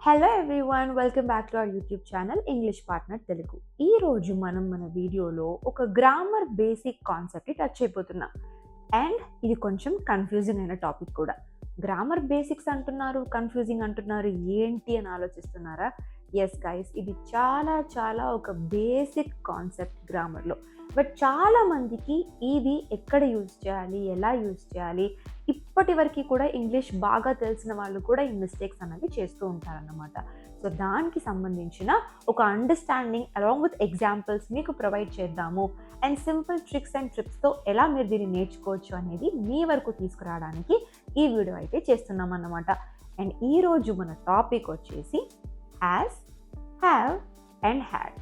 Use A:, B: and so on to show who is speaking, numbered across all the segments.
A: Hello everyone, welcome back to our YouTube channel English partner Telugu. ఈ రోజు మనం మన వీడియోలో ఒక గ్రామర్ బేసిక్ కాన్సెప్ట్ని టచ్ అయిపోతున్నాం. అండ్ ఇది కొంచెం కన్ఫ్యూజింగ్ అయిన టాపిక్ కూడా. గ్రామర్ బేసిక్స్ అంటున్నారు, కన్ఫ్యూజింగ్ అంటున్నారు, ఏంటి అని ఆలోచిస్తున్నారా? ఎస్ గైస్, ఇది చాలా చాలా ఒక బేసిక్ కాన్సెప్ట్ గ్రామర్లో. బట్ చాలా మందికి ఇది ఎక్కడ యూజ్ చేయాలి, ఎలా యూజ్ చేయాలి, ఇప్పటి వరకు కూడా ఇంగ్లీష్ బాగా తెలిసిన వాళ్ళు కూడా ఈ మిస్టేక్స్ అనేవి చేస్తూ ఉంటారన్నమాట. సో దానికి సంబంధించిన ఒక అండర్స్టాండింగ్ అలాంగ్ విత్ ఎగ్జాంపుల్స్ మీకు ప్రొవైడ్ చేద్దాము. అండ్ సింపుల్ ట్రిక్స్ అండ్ ట్రిప్స్తో ఎలా మీరు దీన్ని నేర్చుకోవచ్చు అనేది మీ వరకు తీసుకురావడానికి ఈ వీడియో అయితే చేస్తున్నాం అన్నమాట. అండ్ ఈరోజు మన టాపిక్ వచ్చేసి హ్యాస్, హ్యావ్ అండ్ హ్యాడ్.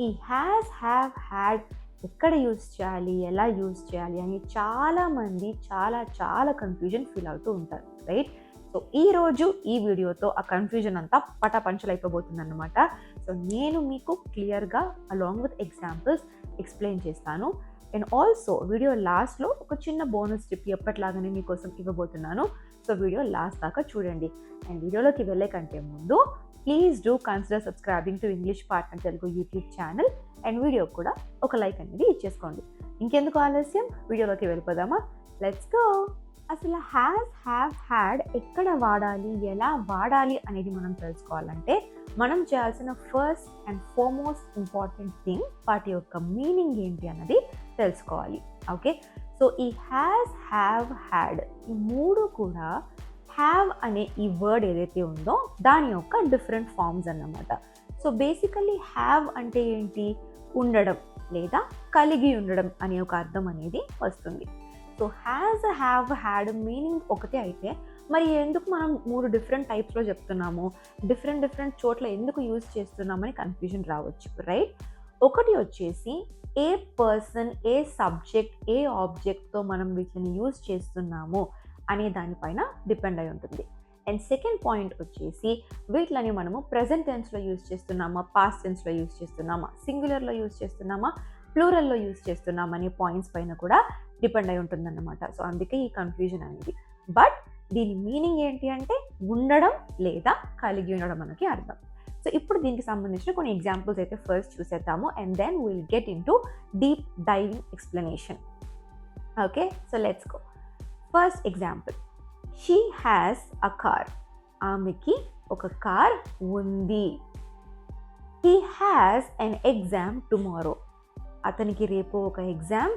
A: ఈ హ్యాస్, హ్యావ్, హ్యాడ్ ఎక్కడ యూజ్ చేయాలి, ఎలా యూజ్ చేయాలి అని చాలామంది చాలా కన్ఫ్యూజన్ ఫీల్ అవుతూ ఉంటారు, రైట్? సో ఈరోజు ఈ వీడియోతో ఆ కన్ఫ్యూజన్ అంతా పటాపంచలైపోబోతుంది అన్నమాట. సో నేను మీకు క్లియర్గా అలాంగ్ విత్ ఎగ్జాంపుల్స్ ఎక్స్ప్లెయిన్ చేస్తాను. అండ్ ఆల్సో వీడియో లాస్ట్లో ఒక చిన్న బోనస్ టిప్ ఎప్పటిలాగానే మీకోసం ఇవ్వబోతున్నాను. సో వీడియో లాస్ట్ దాకా చూడండి. అండ్ వీడియోలోకి వెళ్ళే కంటే ముందు please do consider subscribing to English partner Telugu YouTube channel. And video కూడా ఒక లైక్ అనేది ఇచ్చేసుకోండి. ఇంకెందుకు ఆలస్యం, వీడియోలోకి వెళ్ళిపోదామా? Let's go. అసలు హ్యాస్, హ్యావ్, హ్యాడ్ ఎక్కడ వాడాలి, ఎలా వాడాలి అనేది మనం తెలుసుకోవాలంటే మనం చేయాల్సిన first and foremost important thing వాటి యొక్క మీనింగ్ ఏంటి అన్నది తెలుసుకోవాలి. ఓకే, సో ఈ హ్యాస్, హ్యావ్, హ్యాడ్ ఈ మూడు కూడా హ్యావ్ అనే ఈ వర్డ్ ఏదైతే ఉందో దాని యొక్క డిఫరెంట్ ఫార్మ్స్ అన్నమాట. సో బేసికల్లీ హ్యావ్ అంటే ఏంటి? ఉండడం లేదా కలిగి ఉండడం అనే ఒక అర్థం అనేది వస్తుంది. So has, have, had meaning ఒకటే అయితే మరి ఎందుకు మనం మూడు డిఫరెంట్ టైప్స్లో చెప్తున్నాము, డిఫరెంట్ చోట్ల ఎందుకు యూజ్ చేస్తున్నామని కన్ఫ్యూజన్ రావచ్చు, రైట్? ఒకటి వచ్చేసి ఏ పర్సన్, ఏ సబ్జెక్ట్, ఏ ఆబ్జెక్ట్తో మనం వీటిని యూజ్ చేస్తున్నాము అనే దానిపైన డిపెండ్ అయి ఉంటుంది. అండ్ సెకండ్ పాయింట్ వచ్చేసి వీటిని మనము ప్రెజెంట్ టెన్స్లో యూజ్ చేస్తున్నామా, పాస్ట్ టెన్స్లో యూజ్ చేస్తున్నామా, సింగులర్లో యూజ్ చేస్తున్నామా, ప్లూరల్లో యూజ్ చేస్తున్నామా అనే పాయింట్స్ పైన కూడా డిపెండ్ అయి ఉంటుందన్నమాట. సో అందుకే ఈ కన్ఫ్యూజన్ అనేది. బట్ దీని మీనింగ్ ఏంటి అంటే ఉండడం లేదా కలిగి ఉండడం మనకి అర్థం. సో ఇప్పుడు దీనికి సంబంధించిన కొన్ని ఎగ్జాంపుల్స్ అయితే ఫస్ట్ చూసేద్దాము. And then will get into deep diving explanation. Okay, so let's go. First example, she has a car. ఆమెకి ఒక కార్ ఉంది. He has an exam tomorrow. అతనికి రేపు ఒక ఎగ్జామ్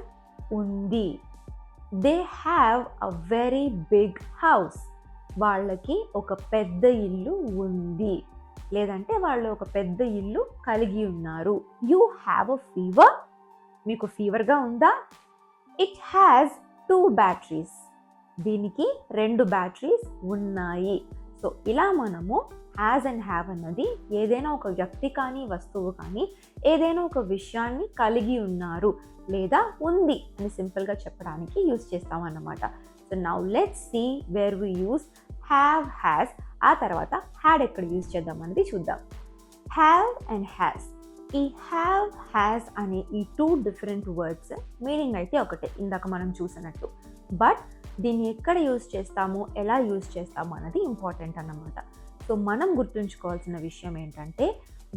A: ఉంది. They have a very big house. వాళ్ళకి ఒక పెద్ద ఇల్లు ఉంది, లేదంటే వాళ్ళు ఒక పెద్ద ఇల్లు కలిగి ఉన్నారు. You have a fever. మీకు ఫీవర్గా ఉందా? It has 2 batteries. దీనికి 2 బ్యాటరీస్ ఉన్నాయి. సో ఇలా మనము హ్యాస్ అండ్ హ్యావ్ అన్నది ఏదైనా ఒక వ్యక్తి కానీ వస్తువు కానీ ఏదైనా ఒక విషయాన్ని కలిగి ఉన్నారు లేదా ఉంది అని సింపుల్గా చెప్పడానికి యూజ్ చేస్తామన్నమాట. So now let's see where we use have, has. ఆ తర్వాత హ్యాడ్ ఎక్కడ యూజ్ చేద్దాం అనేది చూద్దాం. హ్యావ్ అండ్ హ్యాస్, ఈ హ్యావ్, హ్యాస్ అనే ఈ 2 డిఫరెంట్ వర్డ్స్ మీనింగ్ అయితే ఒకటే ఇందాక మనం చూసినట్టు. బట్ దీన్ని ఎక్కడ యూజ్ చేస్తాము, ఎలా యూజ్ చేస్తాము అన్నది ఇంపార్టెంట్ అన్నమాట. సో మనం గుర్తుంచుకోవాల్సిన విషయం ఏంటంటే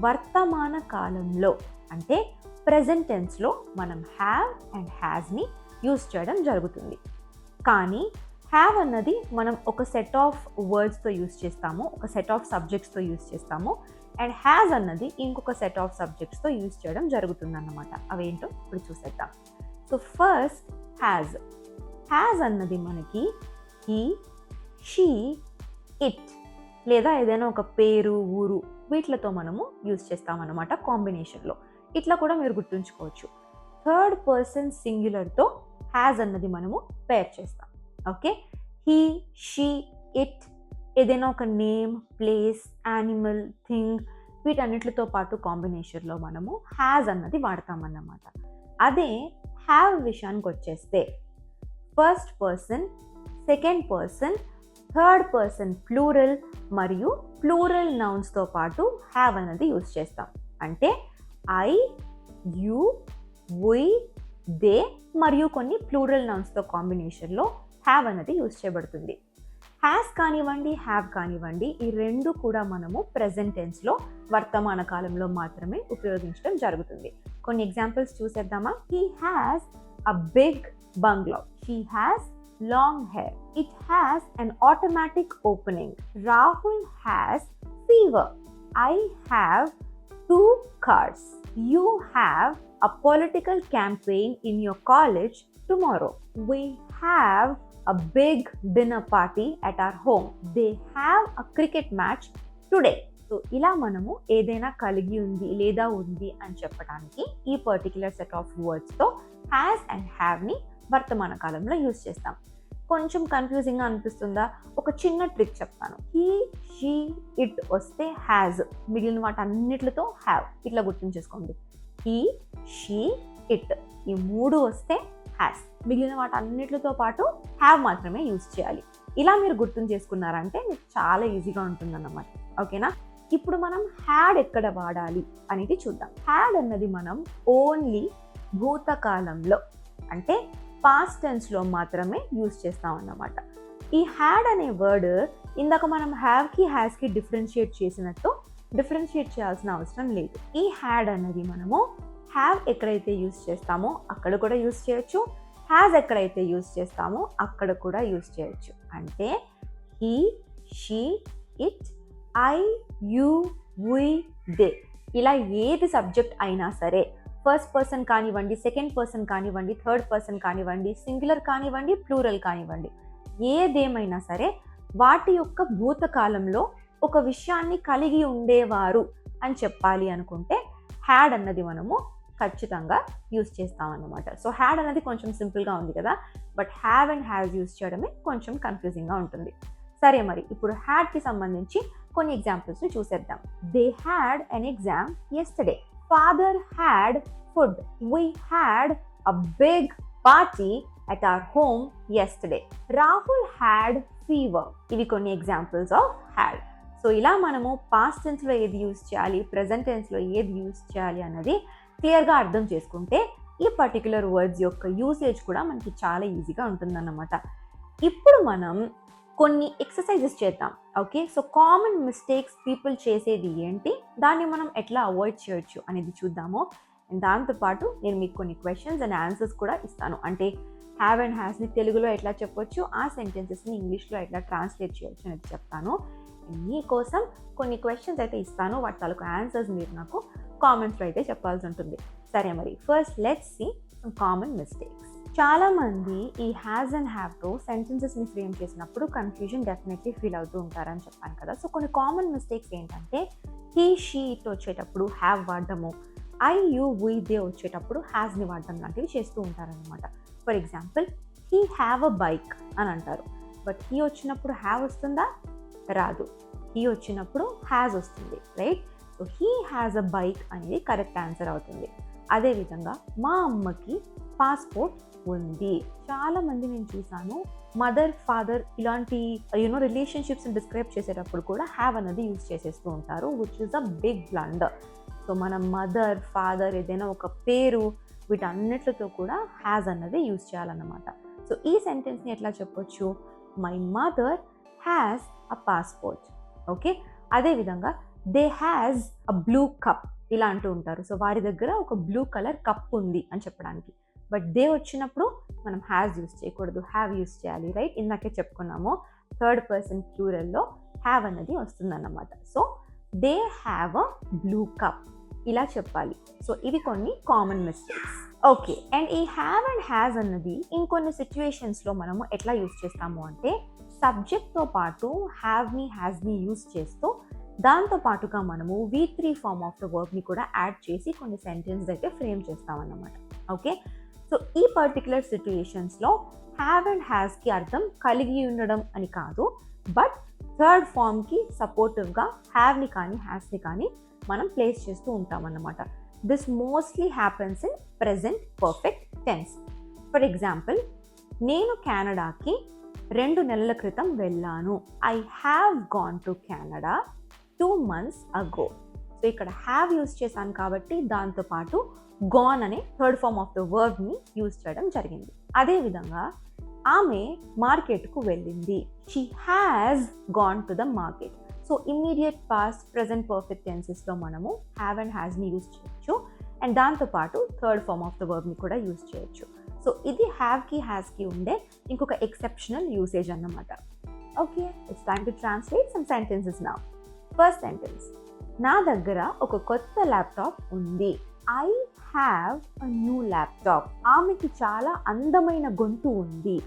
A: వర్తమాన కాలంలో అంటే ప్రెజెంట్ టెన్స్లో మనం హ్యావ్ అండ్ హ్యాస్ని యూజ్ చేయడం జరుగుతుంది. కానీ హ్యావ్ అన్నది మనం ఒక సెట్ ఆఫ్ వర్డ్స్తో యూజ్ చేస్తాము, ఒక సెట్ ఆఫ్ సబ్జెక్ట్స్తో యూజ్ చేస్తాము. అండ్ హ్యాస్ అన్నది ఇంకొక సెట్ ఆఫ్ సబ్జెక్ట్స్తో యూజ్ చేయడం జరుగుతుంది అన్నమాట. అవేంటో ఇప్పుడు చూసేద్దాం. So first has. హ్యాస్ అన్నది మనకి హీ, షీ, ఇట్ లేదా ఏదైనా ఒక పేరు, ఊరు వీటిలతో మనము యూజ్ చేస్తామన్నమాట కాంబినేషన్లో. ఇట్లా కూడా మీరు గుర్తుంచుకోవచ్చు. థర్డ్ పర్సన్ సింగులర్తో హ్యాస్ అన్నది మనము పేర్ చేస్తాం. ఓకే, హీ, షీ, ఇట్ ఏదైనా ఒక నేమ్, ప్లేస్, యానిమల్, థింగ్ వీటన్నిటితో పాటు కాంబినేషన్లో మనము హ్యాస్ అన్నది వాడతామన్నమాట. అదే హ్యావ్ విషయానికి వచ్చేస్తే first person, second person, third person plural మరియు ప్లూరల్ నౌన్స్తో పాటు హ్యావ్ అనేది యూజ్ చేస్తాం. అంటే ఐ, యూ, వి, దే మరియు కొన్ని ప్లూరల్ నౌన్స్తో కాంబినేషన్లో హ్యావ్ అనేది యూజ్ చేయబడుతుంది. హ్యాస్ కానివ్వండి, హ్యావ్ కానివ్వండి, ఈ రెండు కూడా మనము ప్రెజెంట్ టెన్స్లో వర్తమాన కాలంలో మాత్రమే ఉపయోగించడం జరుగుతుంది. కొన్ని ఎగ్జాంపుల్స్ చూసేద్దామా? He has a big bungalow. She has long hair. It has an automatic opening. Rahul has fever. I have 2 cars. You have a political campaign in your college tomorrow. We have a big dinner party at our home. They have a cricket match today. So ఇలా మనము ఏదైనా కలిగి ఉంది లేదా ఉంది అని చెప్పడానికి ఈ పర్టిక్యులర్ సెట్ ఆఫ్ వర్డ్స్తో హ్యాస్ అండ్ హ్యావ్ని వర్తమాన కాలంలో యూజ్ చేస్తాం. కొంచెం కన్ఫ్యూజింగ్గా అనిపిస్తుందా? ఒక చిన్న ట్రిక్ చెప్తాను. హీ, షీ, ఇట్ వస్తే హ్యాజ్, మిగిలిన వాటన్నిటితో హ్యావ్. ఇట్లా గుర్తుంచేసుకోండి. హీ, షీ, ఇట్ ఈ 3 వస్తే హ్యాస్, మిగిలిన వాటన్నిటితో పాటు హ్యావ్ మాత్రమే యూజ్ చేయాలి. ఇలా మీరు గుర్తు చేసుకున్నారంటే మీకు చాలా ఈజీగా ఉంటుందన్నమాట. ఓకేనా? ఇప్పుడు మనం హ్యాడ్ ఎక్కడ వాడాలి అనేది చూద్దాం. హ్యాడ్ అన్నది మనం ఓన్లీ భూతకాలంలో అంటే పాస్ట్ టెన్స్లో మాత్రమే యూజ్ చేస్తాం అన్నమాట. ఈ హ్యాడ్ అనే వర్డ్ ఇందాక మనం హ్యావ్కి హ్యాస్కి డిఫరెన్షియేట్ చేసినట్టు డిఫరెన్షియేట్ చేయాల్సిన అవసరం లేదు. ఈ హ్యాడ్ అన్నది మనము హ్యావ్ ఎక్కడైతే యూజ్ చేస్తామో అక్కడ కూడా యూజ్ చేయొచ్చు, హ్యాజ్ ఎక్కడైతే యూజ్ చేస్తామో అక్కడ కూడా యూజ్ చేయొచ్చు. అంటే he, she, it, I, you, we, they ఇలా ఏది సబ్జెక్ట్ అయినా సరే, ఫస్ట్ పర్సన్ కానివ్వండి, సెకండ్ పర్సన్ కానివ్వండి, థర్డ్ పర్సన్ కానివ్వండి, సింగులర్ కానివ్వండి, ప్లూరల్ కానివ్వండి, ఏదేమైనా సరే వాటి యొక్క భూతకాలంలో ఒక విషయాన్ని కలిగి ఉండేవారు అని చెప్పాలి అనుకుంటే హ్యాడ్ అన్నది మనము ఖచ్చితంగా యూజ్ చేస్తామన్నమాట. సో హ్యాడ్ అన్నది కొంచెం సింపుల్గా ఉంది కదా, but have and has use చేయడమే కొంచెం కన్ఫ్యూజింగ్గా ఉంటుంది. సరే, మరి ఇప్పుడు హ్యాడ్కి సంబంధించి కొన్ని ఎగ్జాంపుల్స్ని చూసేద్దాం. They had an exam yesterday. Father had food. We had a big party at our home yesterday. Rahul had fever. ఇవి కొన్ని ఎగ్జాంపుల్స్ ఆఫ్ హ్యాడ్. సో ఇలా మనము పాస్ట్ టెన్స్లో ఏది యూజ్ చేయాలి, ప్రెజెంట్ టెన్స్లో ఏది యూజ్ చేయాలి అన్నది క్లియర్గా అర్థం చేసుకుంటే ఈ పర్టిక్యులర్ వర్డ్స్ యొక్క యూసేజ్ కూడా మనకి చాలా ఈజీగా ఉంటుందన్నమాట. ఇప్పుడు మనం కొన్ని ఎక్సర్సైజెస్ చేద్దాం. Okay, so common mistakes people చేసేది ఏంటి, దాన్ని మనం ఎట్లా అవాయిడ్ చేయొచ్చు అనేది చూద్దాము. అండ్ దాంతోపాటు నేను మీకు కొన్ని క్వశ్చన్స్ అండ్ ఆన్సర్స్ కూడా ఇస్తాను. అంటే హ్యావ్ అండ్ హ్యాస్ని తెలుగులో ఎట్లా చెప్పొచ్చు, ఆ సెంటెన్సెస్ని ఇంగ్లీష్లో ఎట్లా ట్రాన్స్లేట్ చేయొచ్చు అనేది చెప్తాను. మీకోసం కొన్ని క్వశ్చన్స్ అయితే ఇస్తాను, వాటి తాలూకు ఆన్సర్స్ మీరు నాకు కామెంట్స్లో అయితే చెప్పాల్సి ఉంటుంది. సరే, మరి first let's see some common mistakes. చాలామంది ఈ హ్యాజ్ అండ్ హ్యావ్తో సెంటెన్సెస్ని ఫ్రేమ్ చేసినప్పుడు కన్ఫ్యూజన్ డెఫినెట్లీ ఫీల్ అవుతూ ఉంటారని చెప్పాను కదా. సో కొన్ని కామన్ మిస్టేక్స్ ఏంటంటే హీ, షీ, ఇట్ వచ్చేటప్పుడు హ్యావ్ వాడడము, ఐ, యూ, వి, దే వచ్చేటప్పుడు హ్యాస్ని వాడడం లాంటివి చేస్తూ ఉంటారనమాట. For example, he have a bike అని అంటారు, బట్ హీ వచ్చినప్పుడు హ్యావ్ వస్తుందా? రాదు. హీ వచ్చినప్పుడు హ్యాజ్ వస్తుంది, right? So he has a bike అనేది కరెక్ట్ ఆన్సర్ అవుతుంది. అదేవిధంగా మా అమ్మకి పాస్పోర్ట్ ఉంది. చాలా మంది నేను చూసాను మదర్, ఫాదర్ ఇలాంటి రిలేషన్షిప్స్ని డిస్క్రైబ్ చేసేటప్పుడు కూడా హ్యావ్ అన్నది యూజ్ చేసేస్తూ ఉంటారు, which is a big blunder. So మన మదర్, ఫాదర్ ఏదైనా ఒక పేరు వీటన్నిటితో కూడా హ్యాజ్ అన్నది యూజ్ చేయాలన్నమాట. సో ఈ సెంటెన్స్ని ఎట్లా చెప్పొచ్చు? My mother has a passport. Okay, అదేవిధంగా they has a blue cup ఇలా అంటూ ఉంటారు. సో వారి దగ్గర ఒక బ్లూ కలర్ కప్ ఉంది అని చెప్పడానికి. బట్ దే వచ్చినప్పుడు మనం హ్యాజ్ యూజ్ చేయకూడదు, హ్యావ్ యూజ్ చేయాలి, రైట్? ఇందాకే చెప్పుకున్నాము థర్డ్ పర్సన్ ప్లూరల్లో హ్యావ్ అన్నది వస్తుందన్నమాట. So they have a blue cup ఇలా చెప్పాలి. సో ఇవి కొన్ని కామన్ మిస్టేక్స్. ఓకే, అండ్ ఈ హ్యావ్ అండ్ హ్యాజ్ అన్నది ఇంకొన్ని సిచ్యువేషన్స్లో మనము ఎట్లా యూజ్ చేస్తాము అంటే సబ్జెక్ట్తో పాటు హ్యావ్ని, హ్యాజ్ని యూజ్ చేస్తూ దాంతో పాటుగా మనము V3 ఫార్మ్ ఆఫ్ ద వర్బ్ని కూడా యాడ్ చేసి కొన్ని సెంటెన్స్ అయితే ఫ్రేమ్ చేస్తామన్నమాట. ఓకే, సో ఈ పర్టికులర్ సిచ్యుయేషన్స్లో హ్యావ్ అండ్ హ్యాస్కి అర్థం కలిగి ఉండడం అని కాదు, బట్ థర్డ్ ఫార్మ్కి సపోర్టివ్గా హ్యావ్ని కానీ హ్యాస్ని కానీ మనం ప్లేస్ చేస్తూ ఉంటామన్నమాట. This mostly happens in present perfect tense. For example, నేను కెనడాకి 2 నెలల క్రితం వెళ్ళాను. I have gone to Canada 2 months ago. So ఇక్కడ హ్యావ్ యూజ్ చేశాను కాబట్టి దాంతోపాటు గాన్ అనే థర్డ్ ఫార్మ్ ఆఫ్ ద వర్బ్ని యూజ్ చేయడం జరిగింది. అదేవిధంగా ఆమె మార్కెట్కు వెళ్ళింది. She has gone to the market. So immediate past, present perfect టెన్సెస్లో మనము హ్యావ్ అండ్ హ్యాస్ని యూజ్ చేయొచ్చు. అండ్ దాంతోపాటు థర్డ్ ఫార్మ్ ఆఫ్ ద వర్బ్ని కూడా యూజ్ చేయొచ్చు. సో ఇది హ్యావ్కి, హ్యాస్కి ఉండే ఇంకొక ఎక్సెప్షనల్ యూసేజ్ అన్నమాట. Okay, it's time to translate some sentences now. First sentence, నా దగ్గర ఒక కొత్త ల్యాప్టాప్ ఉంది. I have a new laptop. ఆమెకి చాలా అందమైన గొంతు ఉంది.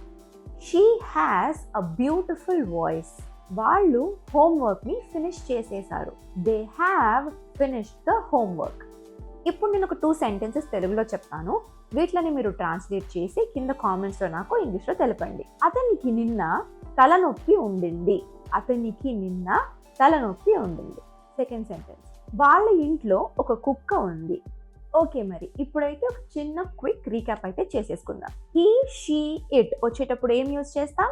A: She has a beautiful voice. వాళ్ళు హోంవర్క్ని ఫినిష్ చేసేశారు. They have finished the homework. ఇప్పుడు నేను ఒక 2 సెంటెన్సెస్ తెలుగులో చెప్తాను. వీటిని మీరు ట్రాన్స్లేట్ చేసి కింద కామెంట్స్లో నాకు ఇంగ్లీష్లో తెలపండి. అతనికి నిన్న తలనొప్పి ఉండింది. అతనికి నిన్న తలనొప్పి ఉండింది. సెకండ్ సెంటెన్స్, వాళ్ళ ఇంట్లో ఒక కుక్క ఉంది. ఓకే, మరి ఇప్పుడైతే ఒక చిన్న క్విక్ రీక్యాప్ అయితే చేసేసుకుందాం. హీ, షీ, ఇట్ వచ్చేటప్పుడు ఏం యూజ్ చేస్తాం?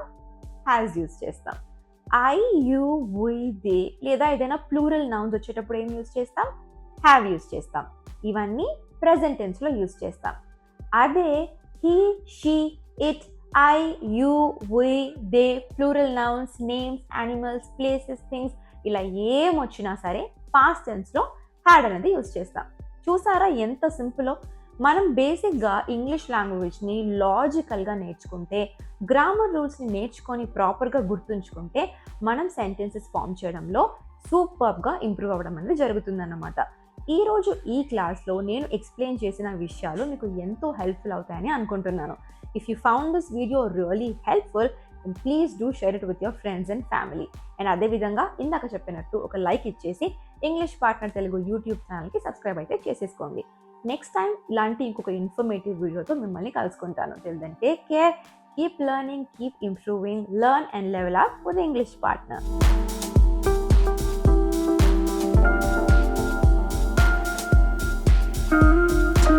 A: హ్యాస్ యూజ్ చేస్తాం. ఐ, యు, వి, దే లేదా ఏదైనా ప్లూరల్ నౌన్స్ వచ్చేటప్పుడు ఏం యూజ్ చేస్తాం? హ్యావ్ యూజ్ చేస్తాం. ఇవన్నీ ప్రెజెంట్ టెన్స్లో యూజ్ చేస్తాం. అదే he, she, it, I, you, we, they plural nouns, names, animals, places, things ఇలా ఏం వచ్చినా సరే పాస్ట్ టెన్స్లో హ్యాడ్ అనేది యూజ్ చేస్తాం. చూసారా ఎంత సింపులో? మనం బేసిక్గా ఇంగ్లీష్ లాంగ్వేజ్ని లాజికల్గా నేర్చుకుంటే, గ్రామర్ రూల్స్ని నేర్చుకొని ప్రాపర్గా గుర్తుంచుకుంటే మనం సెంటెన్సెస్ ఫామ్ చేయడంలో సూపర్గా ఇంప్రూవ్ అవ్వడం అనేది జరుగుతుందన్నమాట. ఈరోజు ఈ క్లాస్లో నేను ఎక్స్ప్లెయిన్ చేసిన విషయాలు మీకు ఎంతో హెల్ప్ఫుల్ అవుతాయని అనుకుంటున్నాను. If you found this video really helpful, please do share it with your friends and family. And అదేవిధంగా ఇందాక చెప్పినట్టు ఒక లైక్ ఇచ్చేసి ఇంగ్లీష్ పార్ట్నర్ తెలుగు యూట్యూబ్ ఛానల్కి సబ్స్క్రైబ్ అయితే చేసేసుకోండి. నెక్స్ట్ టైం ఇలాంటి ఇంకొక ఇన్ఫర్మేటివ్ వీడియోతో మిమ్మల్ని కలుసుకుంటాను. Till then take care, keep learning, keep improving, learn and level up with English partner.